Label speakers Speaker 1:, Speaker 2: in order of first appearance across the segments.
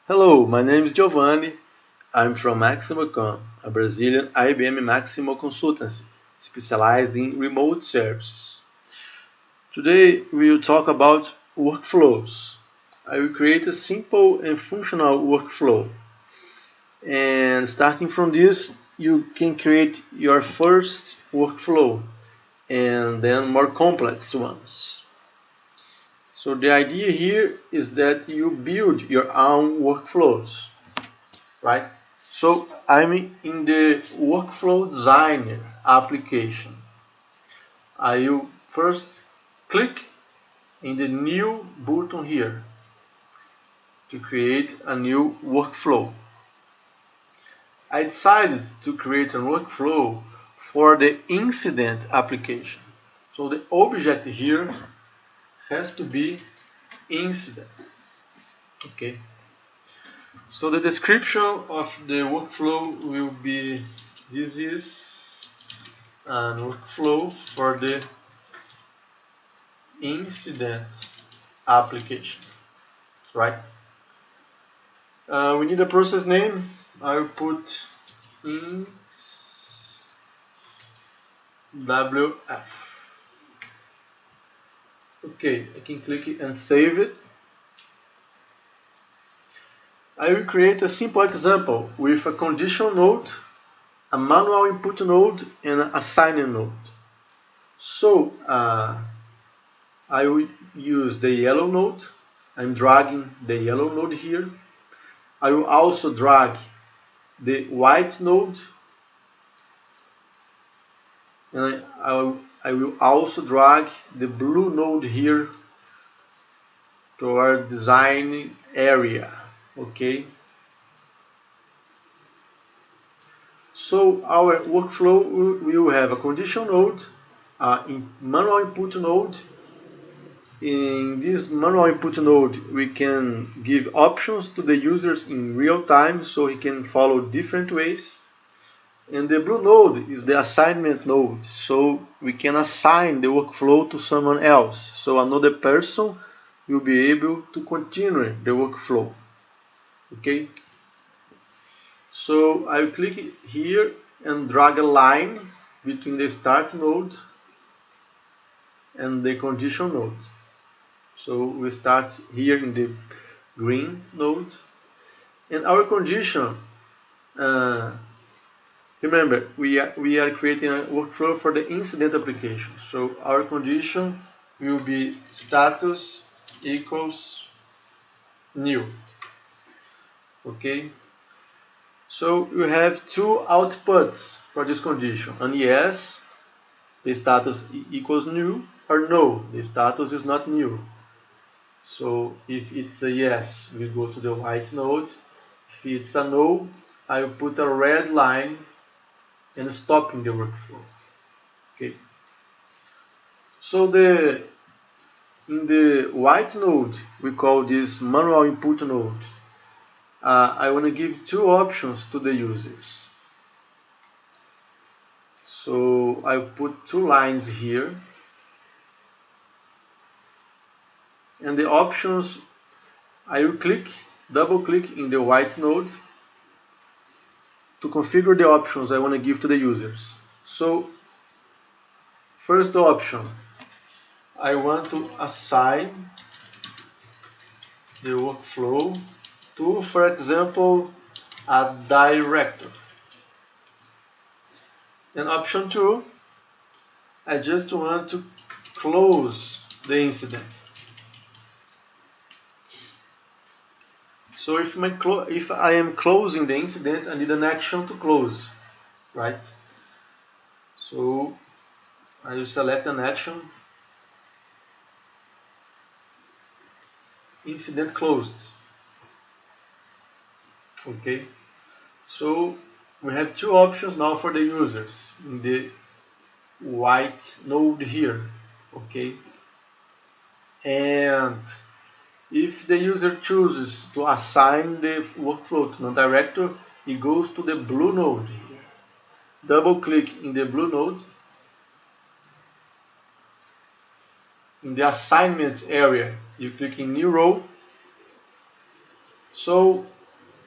Speaker 1: Hello, my name is Giovanni. I'm from MaximoCon, a Brazilian IBM Maximo consultancy specialized in remote services. Today we will talk about workflows. I will create a simple and functional workflow. And starting from this, you can create your first workflow and then more complex ones. So the idea here is that you build your own workflows, right? So I'm in the Workflow Designer application. I will first click in the New button here to create a new workflow. I decided to create a workflow for the incident application. So the object here has to be incident. Okay. So the description of the workflow will be: this is a workflow for the incident application, right? We need a process name. I will put ins WF. Okay, I can click it and save it. I will create a simple example with a condition node, a manual input node, and an assigning node. So I will use the yellow node. I'm dragging the yellow node here. I will also drag the white node, and I will also drag the blue node here to our design area. Okay. So our workflow will have a condition node, a manual input node. In this manual input node, we can give options to the users in real time so he can follow different ways. And the blue node is the assignment node, so we can assign the workflow to someone else, so another person will be able to continue the workflow. Okay. So I will click here and drag a line between the start node and the condition node. So we start here in the green node, and our condition, remember we are creating a workflow for the incident application. So our condition will be status equals new. Okay. So you have two outputs for this condition: an yes, the status equals new, or no, the status is not new. So if it's a yes, we go to the white node. If it's a no, I will put a red line and stopping the workflow. Okay. So in the white node, we call this manual input node. I want to give two options to the users. So I put two lines here. And the options, I will double click in the white node to configure the options I want to give to the users. So first option, I want to assign the workflow to, for example, a director. And option 2, I just want to close the incident. So if I am closing the incident, I need an action to close, right? So I will select an action, incident closed. Okay. So we have two options now for the users in the white node here. Okay. And if the user chooses to assign the workflow to a director, he goes to the blue node here. Double click in the blue node. In the assignments area, you click in new row. So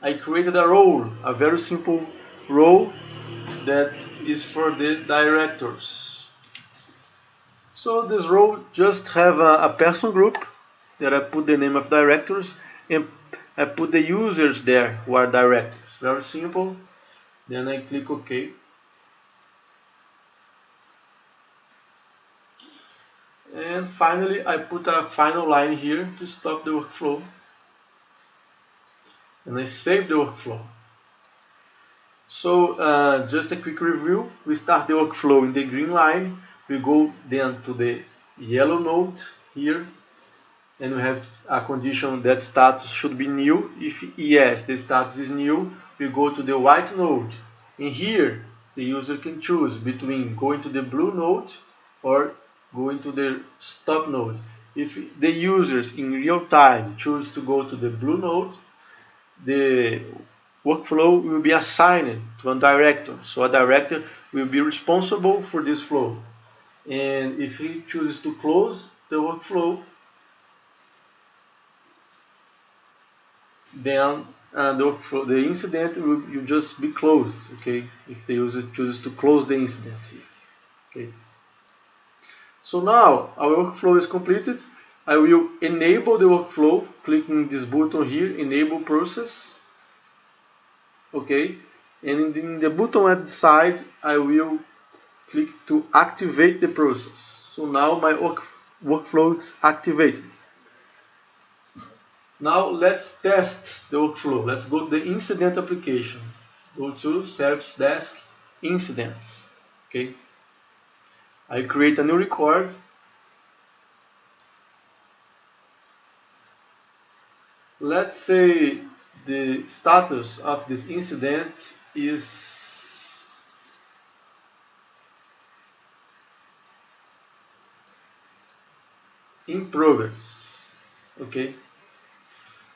Speaker 1: I created a role, a very simple role that is for the directors. So this role just have a person group that I put the name of directors and I put the users there who are directors. Very simple. Then I click OK. And finally I put a final line here to stop the workflow. And I save the workflow. So just a quick review. We start the workflow in the green line. We go then to the yellow node here. And we have a condition that status should be new. If yes, the status is new, we go to the white node. And here, the user can choose between going to the blue node or going to the stop node. If the users in real time choose to go to the blue node, the workflow will be assigned to a director. So a director will be responsible for this flow. And if he chooses to close the workflow, then the incident will just be closed, okay, if the user chooses to close the incident here. Okay. So now our workflow is completed. I will enable the workflow, clicking this button here, enable process. Okay, and in the button at the side I will click to activate the process. So now my workflow is activated. Now let's test the workflow. Let's go to the incident application. Go to Service Desk Incidents. Okay. I create a new record. Let's say the status of this incident is in progress. Okay.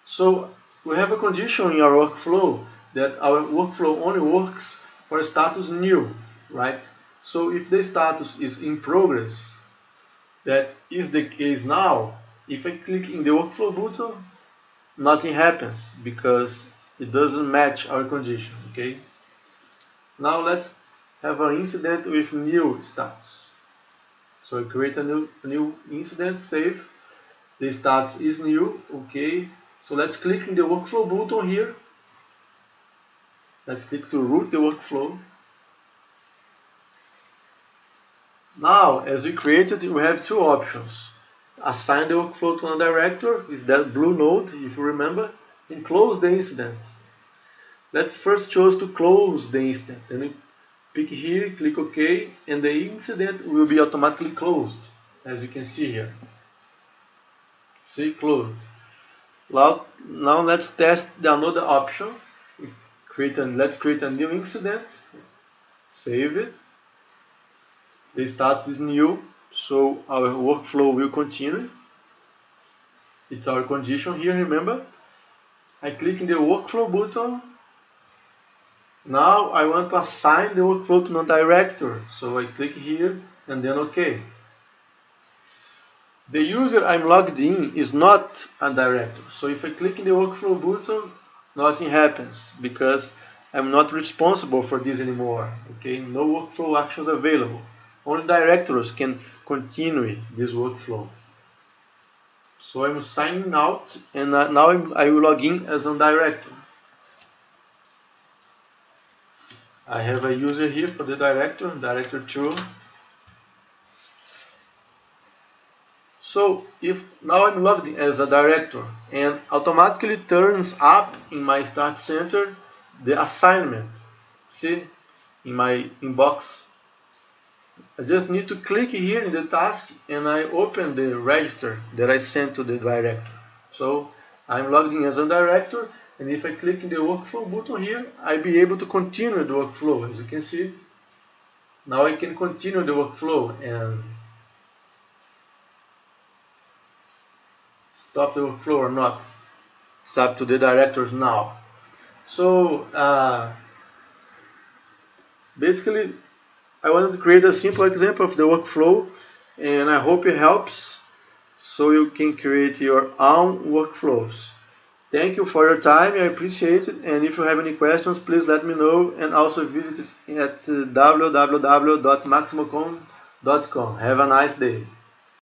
Speaker 1: So we have a condition in our workflow that our workflow only works for status new, right? So if the status is in progress, that is the case now. If I click in the workflow button, nothing happens because it doesn't match our condition, okay? Now let's have an incident with new status. So I create a new incident, save. The status is new, okay? So let's click in the workflow button here. Let's click to root the workflow. Now, as we created, we have two options. Assign the workflow to a director, is that blue node, if you remember, and close the incident. Let's first choose to close the incident. Then you pick here, click OK, and the incident will be automatically closed, as you can see here. See, closed. Now let's test the another option. Let's create a new incident. Save it. The status is new, so our workflow will continue. It's our condition here, remember? I click in the workflow button. Now I want to assign the workflow to a director, so I click here and then OK. The user I'm logged in is not a director, so if I click in the workflow button, nothing happens because I'm not responsible for this anymore. Okay, no workflow actions available. Only directors can continue this workflow. So I'm signing out, and now I will log in as a director. I have a user here for the director, director 2. So if now I'm logged in as a director and automatically turns up in my Start Center the assignment. See, in my inbox. I just need to click here in the task and I open the register that I sent to the director. So I'm logged in as a director, and if I click in the workflow button here, I'll be able to continue the workflow. As you can see, now I can continue the workflow and stop the workflow or not. It's up to the directors now. So basically, I wanted to create a simple example of the workflow, and I hope it helps so you can create your own workflows. Thank you for your time, I appreciate it, and if you have any questions, please let me know, and also visit us at www.maximocon.com. Have a nice day.